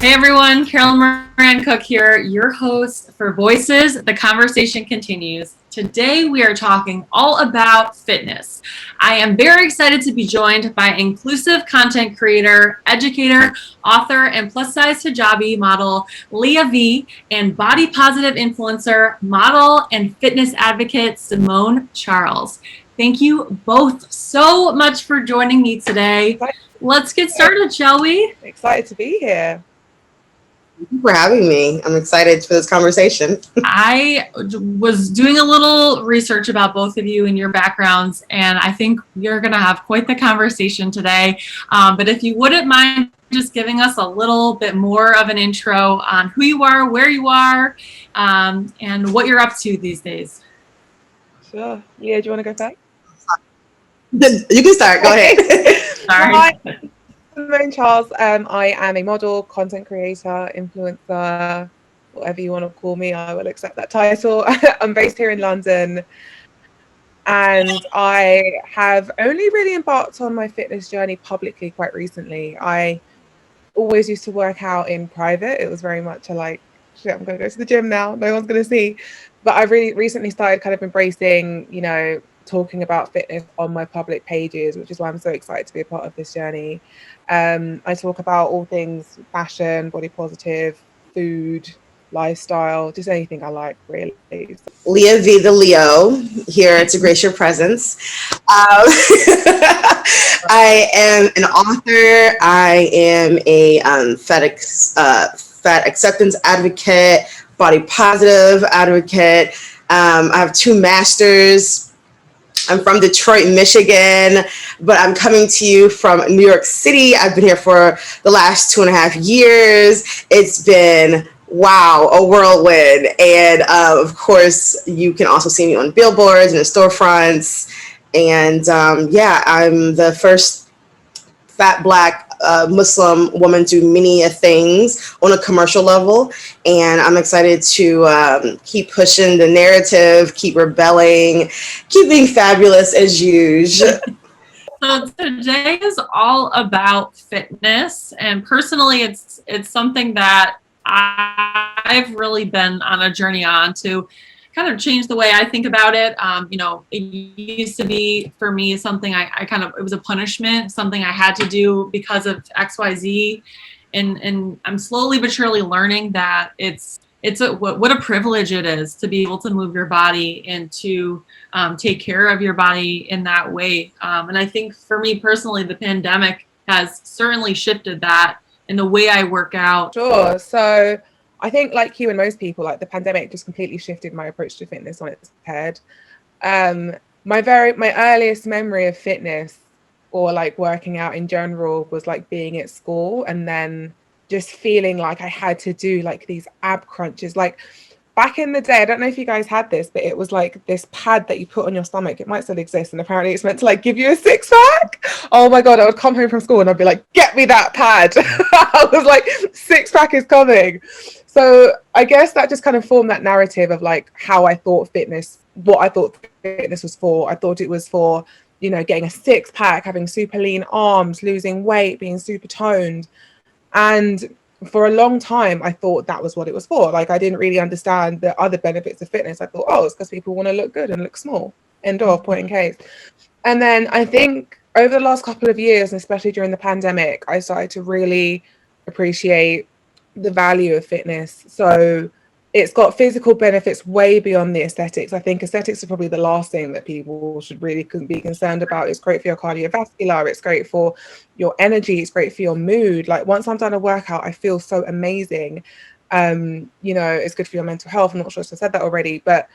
Hey everyone, Caralyn Mirand Koch here, your host for Voices. The conversation continues. Today we are talking all about fitness. I am very excited to be joined by inclusive content creator, educator, author, and plus size hijabi model Leah V, and body positive influencer, model, and fitness advocate Simone Charles. Thank you both so much for joining me today. Let's get started, shall we? Excited to be here. Thank you for having me. I'm excited for this conversation. I was doing a little research about both of you and your backgrounds, and I think you're going to have quite the conversation today. But if you wouldn't mind just giving us a little bit more of an intro on who you are, where you are, and what you're up to these days. Sure. Leah, do you want to go first? You can start. Go ahead. Sorry. Hi, Simone Charles. I am a model, content creator, influencer, whatever you want to call me. I will accept that title. I'm based here in London, and I have only really embarked on my fitness journey publicly quite recently. I always used to work out in private. It was very much a like, shit, I'm going to go to the gym now. No one's going to see. But I really recently started kind of embracing, talking about fitness on my public pages, which is why I'm so excited to be a part of this journey. I talk about all things fashion, body positive, food, lifestyle, just anything I like, really. Leah V, the Leo, here to grace your presence. I am an author. I am a fat acceptance advocate, body positive advocate. I have 2 masters. I'm from Detroit, Michigan, but I'm coming to you from New York City. I've been here for the last 2.5 years. It's been, wow, a whirlwind. And of course, you can also see me on billboards and in storefronts. And I'm the first fat Black Muslim woman do many things on a commercial level, and I'm excited to keep pushing the narrative, keep rebelling, keep being fabulous as usual. So today is all about fitness, and personally, it's something that I've really been on a journey on to kind of change the way I think about it. It used to be for me something it was a punishment, something I had to do because of XYZ, and I'm slowly but surely learning that what a privilege it is to be able to move your body and to take care of your body in that way. And I think for me personally, the pandemic has certainly shifted that in the way I work out. Sure. So I think, like you and most people, like the pandemic just completely shifted my approach to fitness on its head. My earliest memory of fitness or like working out in general was like being at school and then just feeling like I had to do like these ab crunches. Like back in the day, I don't know if you guys had this, but it was like this pad that you put on your stomach. It might still exist, and apparently it's meant to like give you a 6-pack. Oh my God, I would come home from school and I'd be like, get me that pad. I was like, 6-pack is coming. So I guess that just kind of formed that narrative of like how I thought fitness, what I thought fitness was for. I thought it was for, getting a 6-pack, having super lean arms, losing weight, being super toned. And for a long time, I thought that was what it was for. Like, I didn't really understand the other benefits of fitness. I thought, oh, it's because people want to look good and look small. End of, point in case. And then I think over the last couple of years, and especially during the pandemic, I started to really appreciate the value of fitness. So it's got physical benefits way beyond the aesthetics. I think aesthetics are probably the last thing that people should really be concerned about. It's great for your cardiovascular. It's great for your energy. It's great for your mood. Like once I'm done a workout, I feel so amazing. It's good for your mental health. I'm not sure if I said that already, but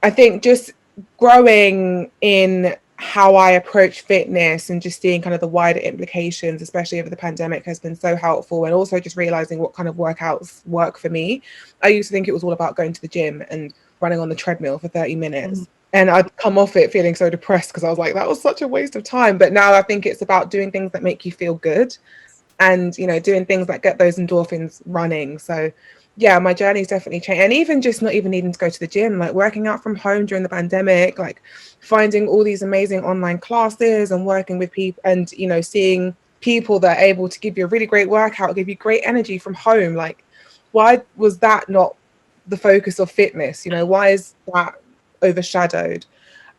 I think just growing in how I approach fitness and just seeing kind of the wider implications, especially over the pandemic, has been so helpful. And also just realizing what kind of workouts work for me. I used to think it was all about going to the gym and running on the treadmill for 30 minutes. And I'd come off it feeling so depressed because I was like, that was such a waste of time. But now I think it's about doing things that make you feel good and, doing things that get those endorphins running. So yeah, my journey's definitely changed. And even just not even needing to go to the gym, like working out from home during the pandemic, like finding all these amazing online classes and working with people and, seeing people that are able to give you a really great workout, give you great energy from home. Like, why was that not the focus of fitness? You know, why is that overshadowed?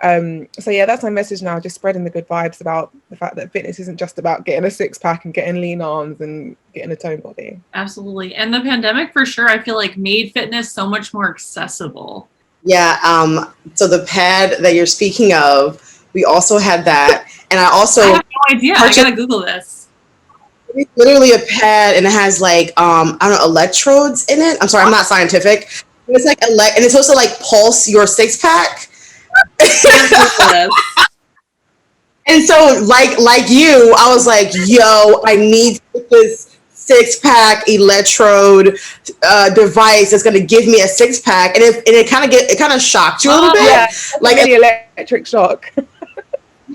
So yeah, that's my message now, just spreading the good vibes about the fact that fitness isn't just about getting a six-pack and getting lean arms and getting a toned body. Absolutely. And the pandemic, for sure, I feel like made fitness so much more accessible. Yeah. So the pad that you're speaking of, we also had that. And I also I have no idea. I gotta Google this. It's literally a pad, and it has like I don't know, electrodes in it. I'm sorry, I'm not scientific. But it's like and it's supposed to like pulse your six-pack. And so like you, I was like, yo, I need this six-pack electrode device that's gonna give me a six-pack. And it kind of shocked you a little bit. Yeah, like really electric shock.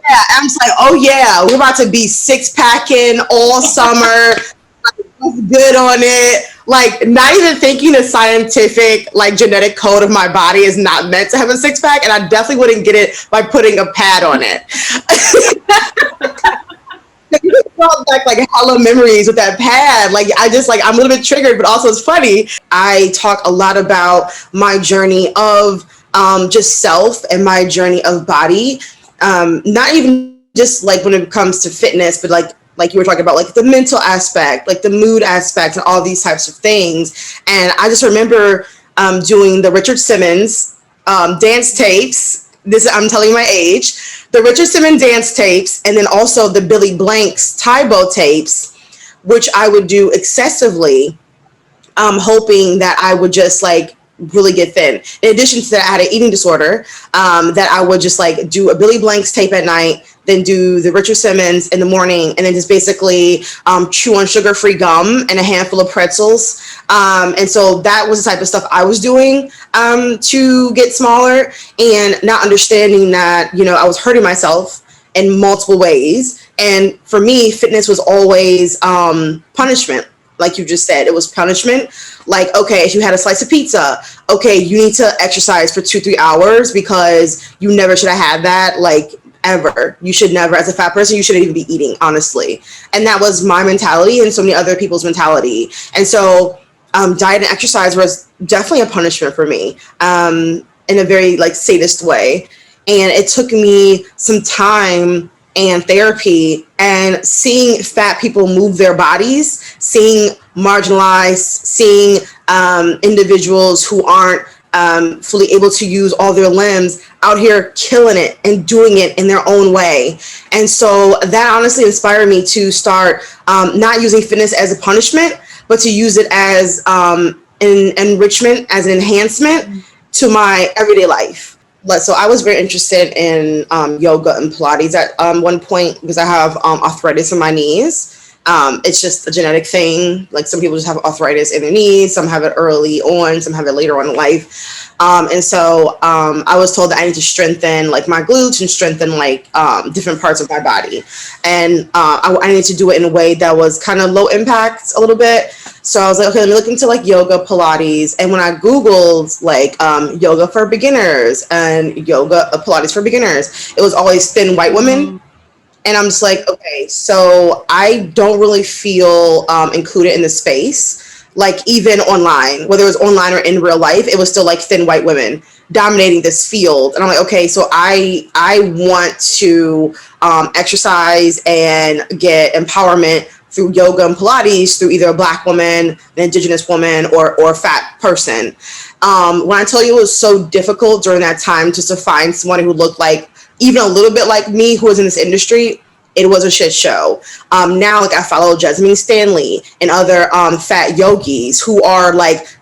Yeah, I'm just like, oh yeah, we're about to be six-packing all summer. Good on it. Like, not even thinking the scientific, like, genetic code of my body is not meant to have a six-pack, and I definitely wouldn't get it by putting a pad on it. You brought back like hella memories with that pad. Like, I'm a little bit triggered, but also it's funny. I talk a lot about my journey of just self and my journey of body. Not even just like when it comes to fitness, but like you were talking about, like the mental aspect, like the mood aspect, and all these types of things. And I just remember doing the Richard Simmons dance tapes. I'm telling you my age. The Richard Simmons dance tapes, and then also the Billy Blanks tie bow tapes, which I would do excessively, hoping that I would just like really get thin. In addition to that, I had an eating disorder that I would just like do a Billy Blanks tape at night, then do the Richard Simmons in the morning, and then just basically chew on sugar-free gum and a handful of pretzels. And so that was the type of stuff I was doing to get smaller, and not understanding that, you know, I was hurting myself in multiple ways. And for me, fitness was always punishment. Like you just said, it was punishment. Like, okay, if you had a slice of pizza, okay, you need to exercise for 2-3 hours because you never should have had that, like, ever. You should never, as a fat person, you shouldn't even be eating, honestly. And that was my mentality and so many other people's mentality. And so diet and exercise was definitely a punishment for me in a very, like, sadist way. And it took me some time and therapy and seeing fat people move their bodies, seeing marginalized, seeing individuals who aren't fully able to use all their limbs out here killing it and doing it in their own way. And so that honestly inspired me to start not using fitness as a punishment, but to use it as an enrichment, as an enhancement to my everyday life. So I was very interested in yoga and Pilates at one point because I have arthritis in my knees. It's just a genetic thing. Like, some people just have arthritis in their knees. Some have it early on. Some have it later on in life. And so I was told that I need to strengthen like my glutes and strengthen like different parts of my body. And I needed to do it in a way that was kind of low impact a little bit. So I was like, okay, let me look into like yoga, Pilates. And when I Googled like yoga for beginners and yoga, Pilates for beginners, it was always thin white women. And I'm just like, okay, so I don't really feel included in the space. Like, even online, whether it was online or in real life, it was still like thin white women dominating this field. And I'm like, okay, so I want to exercise and get empowerment through yoga and Pilates through either a Black woman, an Indigenous woman, or a fat person. When I tell you it was so difficult during that time just to find someone who looked like even a little bit like me, who was in this industry, it was a shit show. Now, like, I follow Jasmine Stanley and other fat yogis who are like,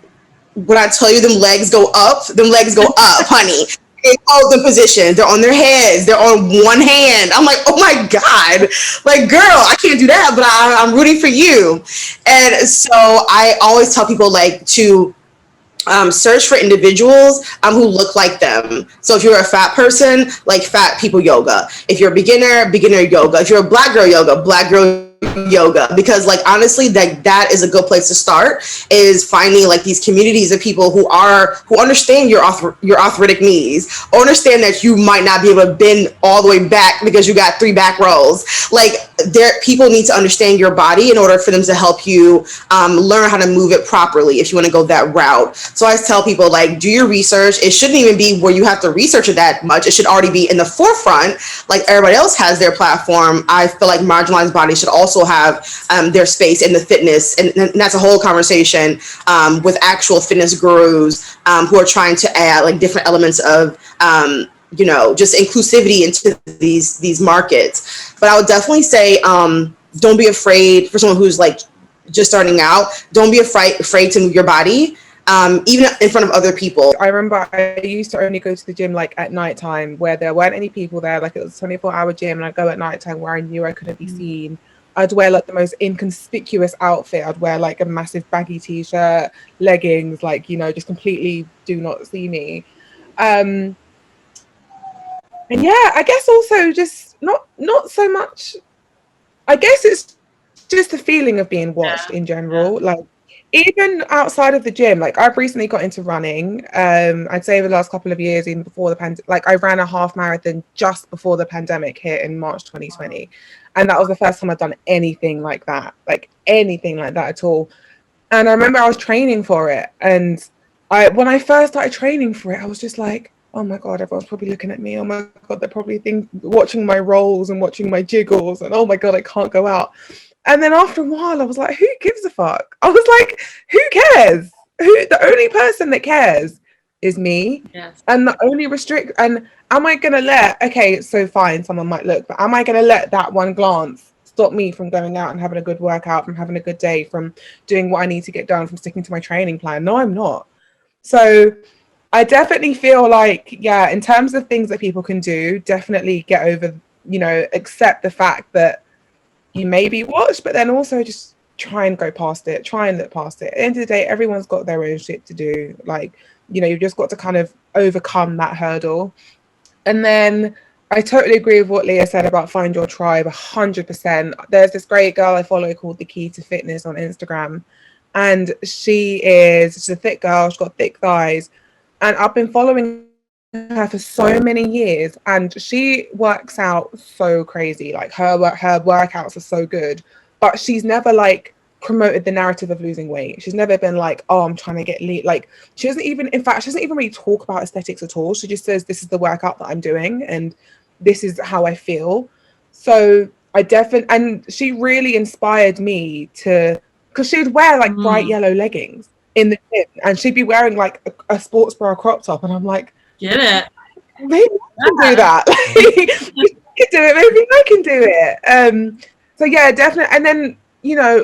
when I tell you them legs go up, honey. They hold the position. They're on their heads. They're on one hand. I'm like, oh my God. Like, girl, I can't do that, but I'm rooting for you. And so I always tell people like to search for individuals who look like them. So if you're a fat person, like fat people yoga. If you're a beginner yoga. If you're a Black girl yoga, because like honestly that is a good place to start, is finding like these communities of people who understand your arthritic knees, or understand that you might not be able to bend all the way back because you got 3 back rolls. Like, people need to understand your body in order for them to help you learn how to move it properly if you want to go that route. So I tell people, like, do your research. It shouldn't even be where you have to research it that much. It should already be in the forefront, like everybody else has their platform. I feel like marginalized bodies should also have their space in the fitness, and that's a whole conversation with actual fitness gurus who are trying to add like different elements of just inclusivity into these markets. But I would definitely say, don't be afraid for someone who's like just starting out. Don't be afraid to move your body, even in front of other people. I remember I used to only go to the gym like at nighttime, where there weren't any people there. Like, it was a 24-hour gym, and I'd go at nighttime where I knew I couldn't be seen. I'd wear like the most inconspicuous outfit. I'd wear like a massive baggy t-shirt, leggings, like, just completely do not see me. And yeah, I guess also just not so much. I guess it's just the feeling of being watched in general. Like, even outside of the gym, like, I've recently got into running. I'd say over the last couple of years, even before the pandemic, like, I ran a half marathon just before the pandemic hit in March 2020. And that was the first time I'd done anything like that at all. And I remember I was training for it. And when I first started training for it, I was just like, oh my God, everyone's probably looking at me. Oh my God, they're probably watching my rolls and watching my jiggles. And oh my God, I can't go out. And then after a while, I was like, who gives a fuck? I was like, who cares? The only person that cares is me. Yes. And the only and am I going to okay, so fine, someone might look, but am I going to let that one glance stop me from going out and having a good workout, from having a good day, from doing what I need to get done, from sticking to my training plan? No, I'm not. So I definitely feel like, yeah, in terms of things that people can do, definitely get over, accept the fact that you may be watched, but then also just try and go past it, try and look past it. At the end of the day, everyone's got their own shit to do. Like, you've just got to kind of overcome that hurdle. And then I totally agree with what Leah said about find your tribe, 100%. There's this great girl I follow called The Key to Fitness on Instagram. And she's a thick girl, she's got thick thighs. And I've been following her for so many years, and she works out so crazy. Like, her workouts are so good, but she's never like promoted the narrative of losing weight. She's never been like, oh, I'm trying to get lean. Like, she doesn't even really talk about aesthetics at all. She just says, this is the workout that I'm doing and this is how I feel. So and she really inspired me because she'd wear like bright yellow leggings in the gym, and she'd be wearing like a sports bra crop top, and I'm like, get it, maybe I can do that. You can do it, maybe I can do it. So yeah, definitely. And then,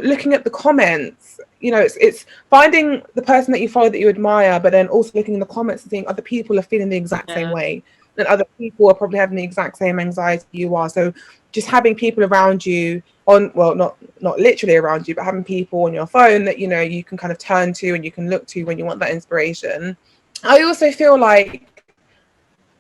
looking at the comments, it's finding the person that you follow that you admire, but then also looking in the comments and seeing other people are feeling the exact same way, and other people are probably having the exact same anxiety you are. So just having people around you not literally around you, but having people on your phone that, you can kind of turn to and you can look to when you want that inspiration. I also feel like,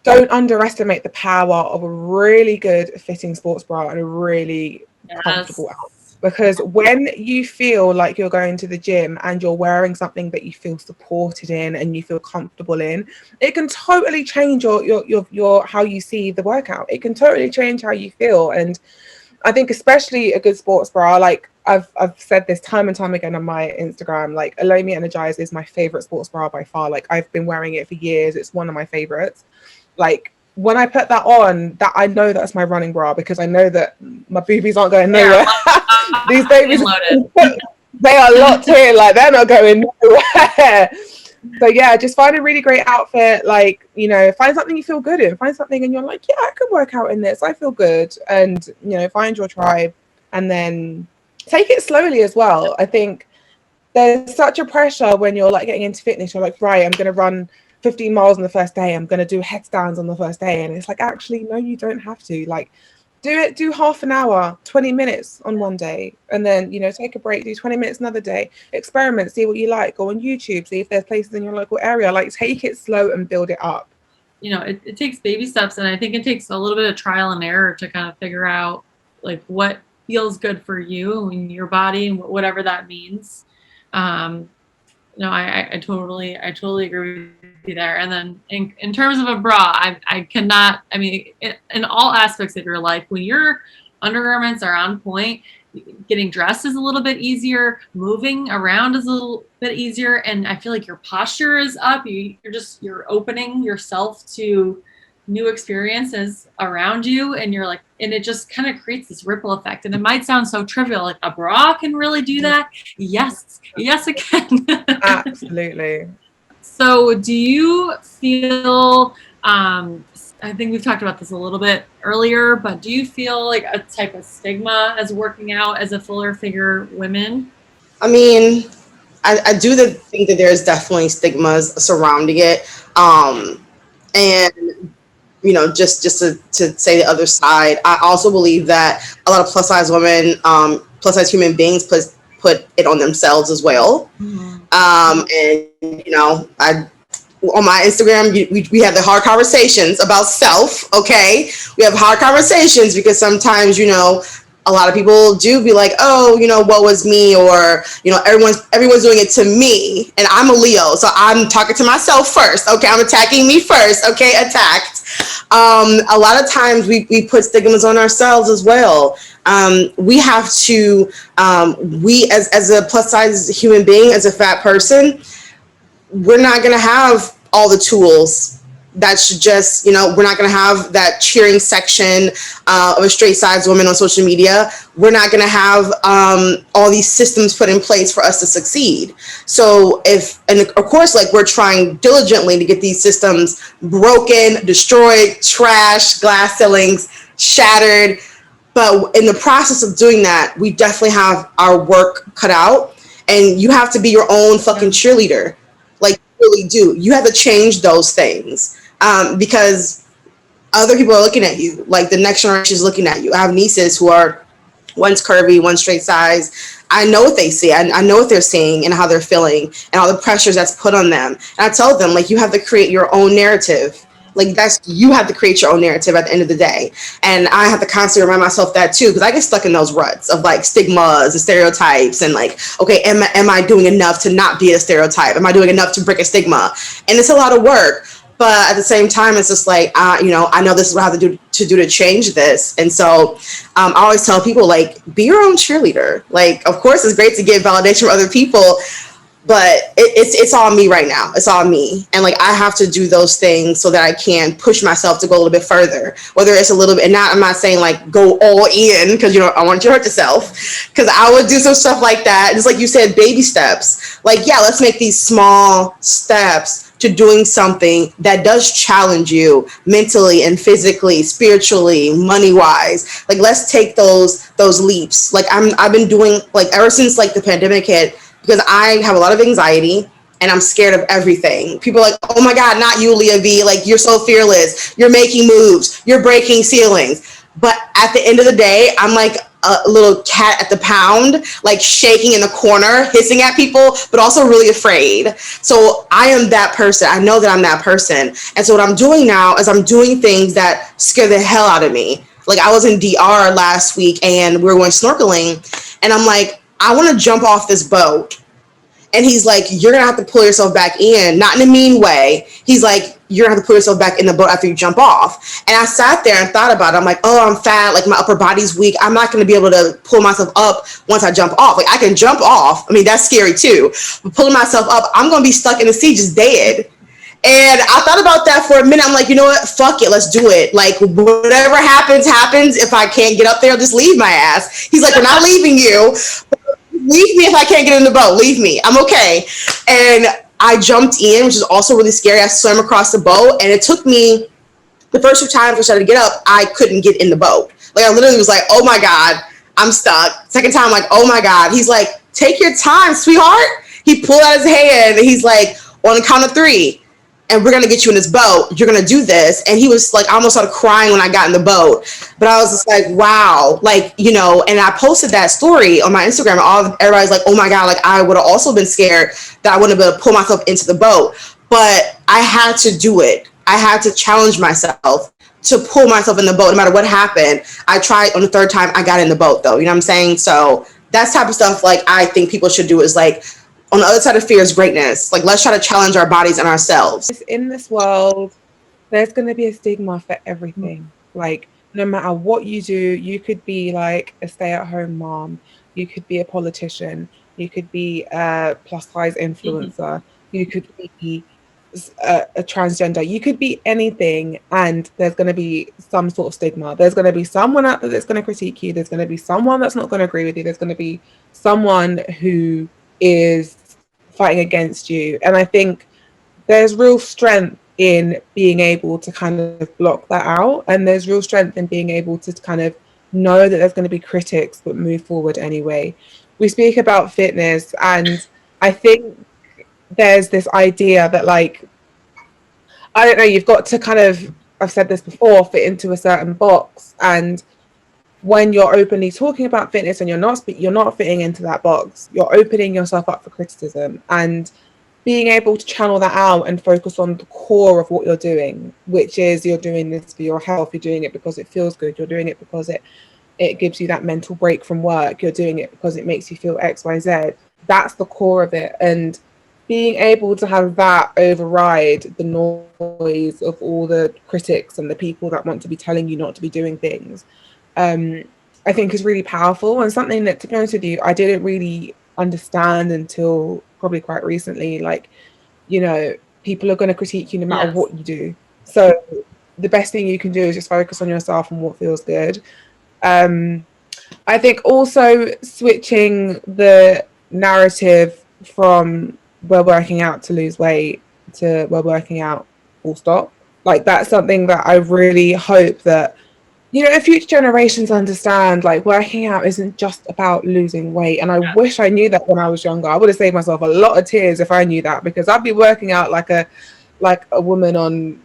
don't underestimate the power of a really good fitting sports bra and a really comfortable outfit. Because when you feel like you're going to the gym and you're wearing something that you feel supported in and you feel comfortable in, it can totally change your how you see the workout. It can totally change how you feel. And I think especially a good sports bra, like I've said this time and time again on my Instagram, like Elomi Energize is my favorite sports bra by far. Like, I've been wearing it for years. It's one of my favorites. Like, when I put that on, that I know that's my running bra, because I know that my boobies aren't going nowhere. These babies, they are locked in, like they're not going nowhere. So yeah, just find a really great outfit. Like, find something you feel good in. Find something and you're like, yeah, I could work out in this. I feel good. And, find your tribe, and then take it slowly as well. I think there's such a pressure when you're like getting into fitness. You're like, right, I'm going to run 15 miles on the first day. I'm going to do headstands on the first day. And it's like, actually, no, you don't have to. Like, do half an hour, 20 minutes on one day, and then, take a break, do 20 minutes another day, experiment, see what you like, go on YouTube, see if there's places in your local area. Like, take it slow and build it up. It takes baby steps, and I think it takes a little bit of trial and error to kind of figure out like what feels good for you and your body and whatever that means. I totally agree with you there. And then in terms of a bra, I cannot, in all aspects of your life, when you're undergarments are on point. Getting dressed is a little bit easier. Moving around is a little bit easier. And I feel like your posture is up. You're opening yourself to new experiences around you. And you're like, and it just kind of creates this ripple effect. And it might sound so trivial, like a bra can really do that. Yes, it can. Absolutely. So do you feel, I think we've talked about this a little bit earlier, but do you feel like a type of stigma as working out as a fuller figure women? I mean, I do think that there's definitely stigmas surrounding it. And just to say the other side, I also believe that a lot of plus size women, plus size human beings put it on themselves as well. Mm-hmm. And I on my Instagram, we have the hard conversations about self. Okay, we have hard conversations because sometimes a lot of people do be like, oh, what was me, or everyone's doing it to me, and I'm a Leo, so I'm talking to myself first. Okay, I'm attacking me first. Okay, attacked. A lot of times we put stigmas on ourselves as well. We have to, we as a plus size human being, as a fat person, we're not going to have all the tools. That should just, we're not going to have that cheering section of a straight size woman on social media. We're not going to have all these systems put in place for us to succeed. So and of course, like, we're trying diligently to get these systems broken, destroyed, trashed, glass ceilings shattered. But in the process of doing that, we definitely have our work cut out, and you have to be your own fucking cheerleader. Like, you really do. You have to change those things. Because other people are looking at you, like the next generation is looking at you. I have nieces who are one's curvy, one's straight size. I know what they see. I know what they're seeing and how they're feeling and all the pressures that's put on them. And I tell them, like, you have to create your own narrative. Like, you have to create your own narrative at the end of the day. And I have to constantly remind myself that too, because I get stuck in those ruts of like stigmas and stereotypes and like, okay, am I doing enough to not be a stereotype? Am I doing enough to break a stigma? And it's a lot of work. But at the same time, it's just like, I know this is what I have to do to change this. And so I always tell people, like, be your own cheerleader. Like, of course, it's great to get validation from other people, but it's all me right now. It's all me. And like, I have to do those things so that I can push myself to go a little bit further, whether it's a little bit, and I'm not saying like go all in, because I want you to hurt yourself, because I would do some stuff like that. Just like you said, baby steps. Like, yeah, let's make these small steps to doing something that does challenge you mentally and physically, spiritually, money wise. Like, let's take those leaps. Like, I've been doing, like, ever since like the pandemic hit, because I have a lot of anxiety and I'm scared of everything. People are like, oh my God, not you, Leah V. Like, you're so fearless. You're making moves. You're breaking ceilings. But at the end of the day, I'm like a little cat at the pound, like shaking in the corner, hissing at people, but also really afraid. So I am that person. I know that I'm that person. And so what I'm doing now is I'm doing things that scare the hell out of me. Like, I was in DR last week and we were going snorkeling, and I'm like, I want to jump off this boat. And he's like, you're going to have to pull yourself back in, not in a mean way. He's like, you're going to have to put yourself back in the boat after you jump off. And I sat there and thought about it. I'm like, oh, I'm fat. Like, my upper body's weak. I'm not going to be able to pull myself up once I jump off. Like, I can jump off. I mean, that's scary too. But pulling myself up, I'm going to be stuck in the sea, just dead. And I thought about that for a minute. I'm like, you know what? Fuck it. Let's do it. Like, whatever happens. If I can't get up there, I'll just leave my ass. He's like, we're not leaving you. Leave me if I can't get in the boat. Leave me. I'm okay. And I jumped in, which is also really scary. I swam across the boat, and it took me, the first few times I tried to get up, I couldn't get in the boat. Like, I literally was like, oh my God, I'm stuck. Second time, like, oh my God. He's like, take your time, sweetheart. He pulled out his hand, and he's like, on the count of 3. And we're going to get you in this boat. You're going to do this. And he was like, I almost started crying when I got in the boat. But I was just like, wow. Like, and I posted that story on my Instagram. And everybody's like, oh my God, like, I would have also been scared that I wouldn't have been able to pull myself into the boat. But I had to do it. I had to challenge myself to pull myself in the boat no matter what happened. I tried on the 3rd time. I got in the boat, though. You know what I'm saying? So that's type of stuff, like, I think people should do, is like, on the other side of fear is greatness. Like, let's try to challenge our bodies and ourselves. In this world, there's going to be a stigma for everything. Like, no matter what you do, you could be like a stay-at-home mom, you could be a politician, you could be a plus-size Mhm. influencer, you could be a transgender, you could be anything, and there's going to be some sort of stigma. There's going to be someone out there that's going to critique you. There's going to be someone that's not going to agree with you. There's going to be someone who is fighting against you. And I think there's real strength in being able to kind of block that out. And there's real strength in being able to kind of know that there's going to be critics, but move forward anyway. We speak about fitness, and I think there's this idea that, like, I don't know, you've got to kind of, I've said this before, fit into a certain box. And when you're openly talking about fitness and you're not fitting into that box, you're opening yourself up for criticism. And being able to channel that out and focus on the core of what you're doing, which is you're doing this for your health, you're doing it because it feels good, you're doing it because it gives you that mental break from work, you're doing it because it makes you feel XYZ. That's the core of it. And being able to have that override the noise of all the critics and the people that want to be telling you not to be doing things, um, I think is really powerful, and something that, to be honest with you, I didn't really understand until probably quite recently. Like, you know, people are going to critique you no matter Yes. what you do. So the best thing you can do is just focus on yourself and what feels good. Um, I think also switching the narrative from we're working out to lose weight to we're working out full stop. Like, that's something that I really hope that, you know, if future generations understand, like, working out isn't just about losing weight. And I wish I knew that when I was younger. I would have saved myself a lot of tears if I knew that, because I'd be working out like a woman on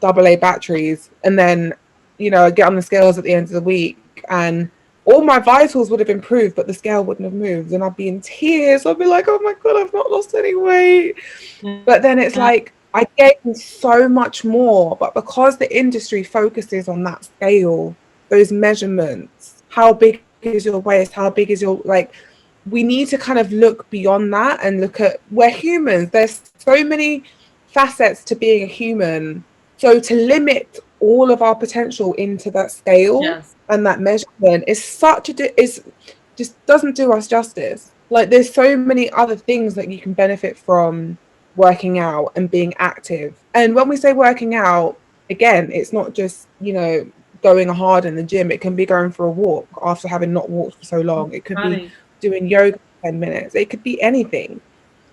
AA batteries, and then, you know, get on the scales at the end of the week, and all my vitals would have improved, but the scale wouldn't have moved, and I'd be in tears. I'd be like, oh my god, I've not lost any weight. But then it's Yeah. like, I gained so much more, but because the industry focuses on that scale, those measurements, how big is your waist, how big is your, like, we need to kind of look beyond that and look at, we're humans. There's so many facets to being a human. So to limit all of our potential into that scale Yes. and that measurement is such a, is just doesn't do us justice. Like, there's so many other things that you can benefit from working out and being active. And when we say working out, again, it's not just, you know, going hard in the gym. It can be going for a walk after having not walked for so long. It could be Funny. doing yoga for 10 minutes. It could be anything.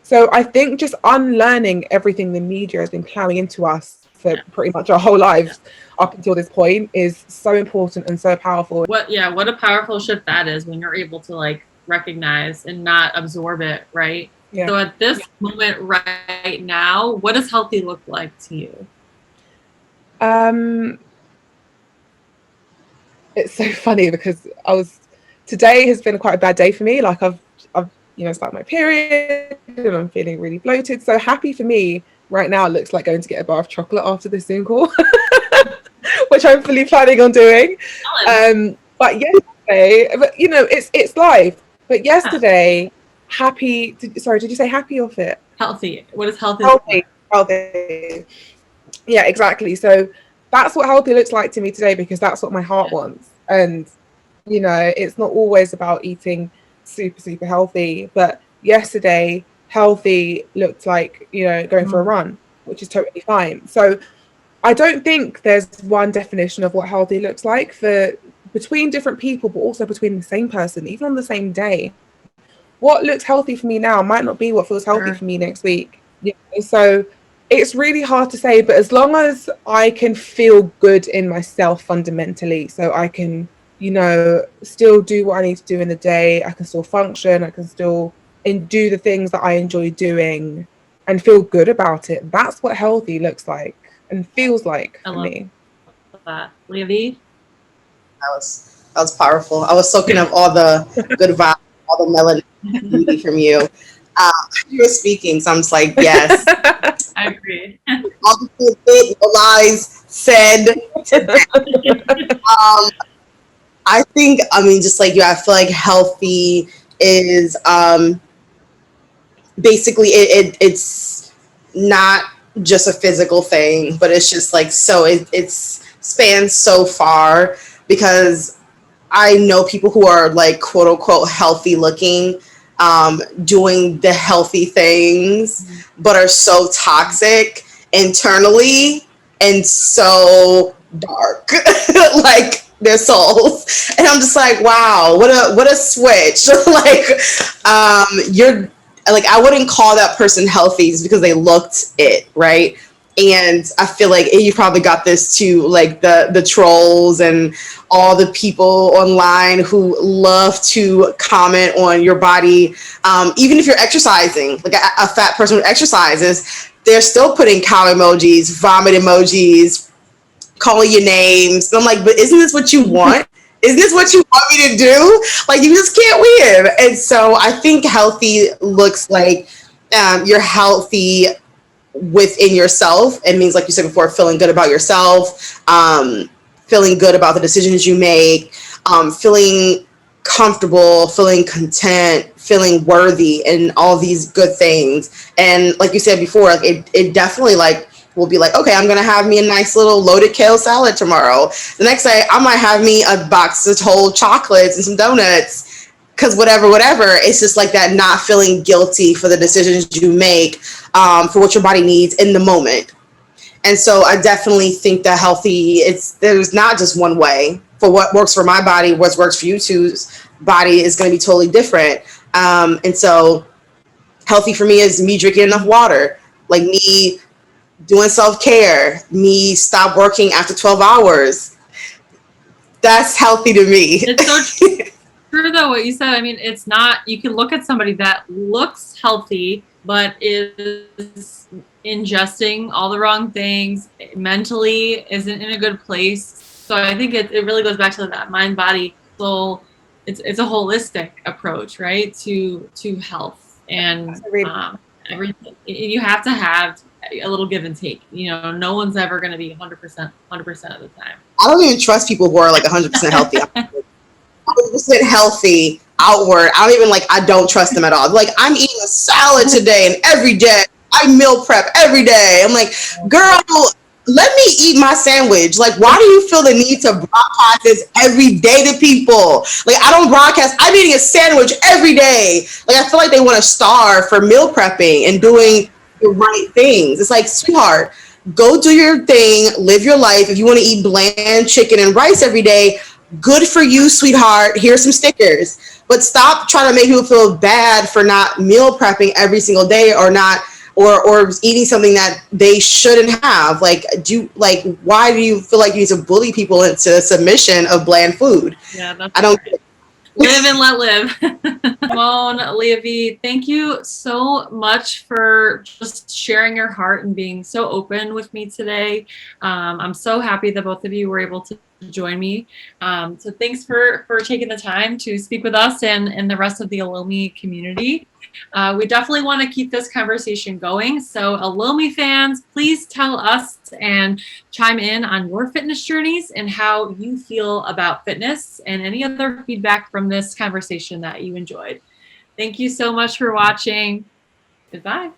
So I think just unlearning everything the media has been plowing into us for Yeah. pretty much our whole lives up until this point is so important and so powerful. What a powerful shift that is when you're able to, like, recognize and not absorb it, right? Yeah. So at this moment right now, what does healthy look like to you? Um, it's so funny because today has been quite a bad day for me. Like, I've you know, started my period and I'm feeling really bloated. So happy for me right now looks like going to get a bar of chocolate after this Zoom call, which I'm fully planning on doing. But yesterday, but you know, it's life. But Yeah. yesterday, sorry, did you say happy or fit? Healthy. What does healthy look like? Healthy. Yeah, exactly. So that's what healthy looks like to me today, because that's what my heart wants. And, you know, it's not always about eating super, super healthy. But yesterday, healthy looked like, you know, going for a run, which is totally fine. So I don't think there's one definition of what healthy looks like for between different people, but also between the same person, even on the same day. What looks healthy for me now might not be what feels healthy Sure. for me next week. You know? So it's really hard to say, but as long as I can feel good in myself fundamentally, so I can, you know, still do what I need to do in the day, I can still function, I can still do the things that I enjoy doing and feel good about it. That's what healthy looks like and feels like I for love me. that. Leah? That was powerful. I was soaking up all the good vibes, all the melanin beauty from you. You were speaking, so I'm just like, yes, I agree. all the good lies said today. Um, I think, I mean, just like you, I feel like healthy is basically it's not just a physical thing, but it's just like it's spans so far because I know people who are like quote unquote healthy looking, doing the healthy things, but are so toxic internally and so dark, like their souls. And I'm just like, wow, what a switch. Like, you're like, I wouldn't call that person healthy just because they looked it, right? And I feel like you probably got this too, like the trolls and all the people online who love to comment on your body. Even if you're exercising, like a fat person who exercises, they're still putting cow emojis, vomit emojis, calling you names. And I'm like, but isn't this what you want? Isn't this what you want me to do? Like, you just can't win. And so I think healthy looks like you're healthy within yourself. It means, like you said before, feeling good about yourself, feeling good about the decisions you make, feeling comfortable, feeling content, feeling worthy, and all these good things. And like you said before, like it definitely like will be like, okay, I'm gonna have me a nice little loaded kale salad tomorrow. The next day, I might have me a box of whole chocolates and some donuts. Because whatever, it's just like that, not feeling guilty for the decisions you make, for what your body needs in the moment. And so I definitely think that healthy, there's not just one way. For what works for my body, what works for you two's body is going to be totally different. And so healthy for me is me drinking enough water, like me doing self-care, me stop working after 12 hours. That's healthy to me. It's so true though what you said. I mean, it's not, you can look at somebody that looks healthy but is ingesting all the wrong things, mentally isn't in a good place. So I think it really goes back to that mind, body, soul. It's a holistic approach, right, to health and everything. You have to have a little give and take. You know, no one's ever going to be 100% of the time. I don't even trust people who are like 100% healthy. 100% healthy outward. I don't trust them at all. Like, I'm eating a salad today and every day. I meal prep every day. I'm like, girl, let me eat my sandwich. Like, why do you feel the need to broadcast this every day to people? Like, I don't broadcast. I'm eating a sandwich every day. Like, I feel like they want to starve for meal prepping and doing the right things. It's like, sweetheart, go do your thing, live your life. If you want to eat bland chicken and rice every day, good for you, sweetheart. Here's some stickers. But stop trying to make people feel bad for not meal prepping every single day or not, or eating something that they shouldn't have. Like, why do you feel like you need to bully people into submission of bland food? Yeah, that's I don't. Right. Live and let live. Simone, Leah V, thank you so much for just sharing your heart and being so open with me today. I'm so happy that both of you were able to join me. So thanks for taking the time to speak with us and the rest of the Elomi community. We definitely want to keep this conversation going. So Elomi fans, please tell us and chime in on your fitness journeys and how you feel about fitness and any other feedback from this conversation that you enjoyed. Thank you so much for watching. Goodbye.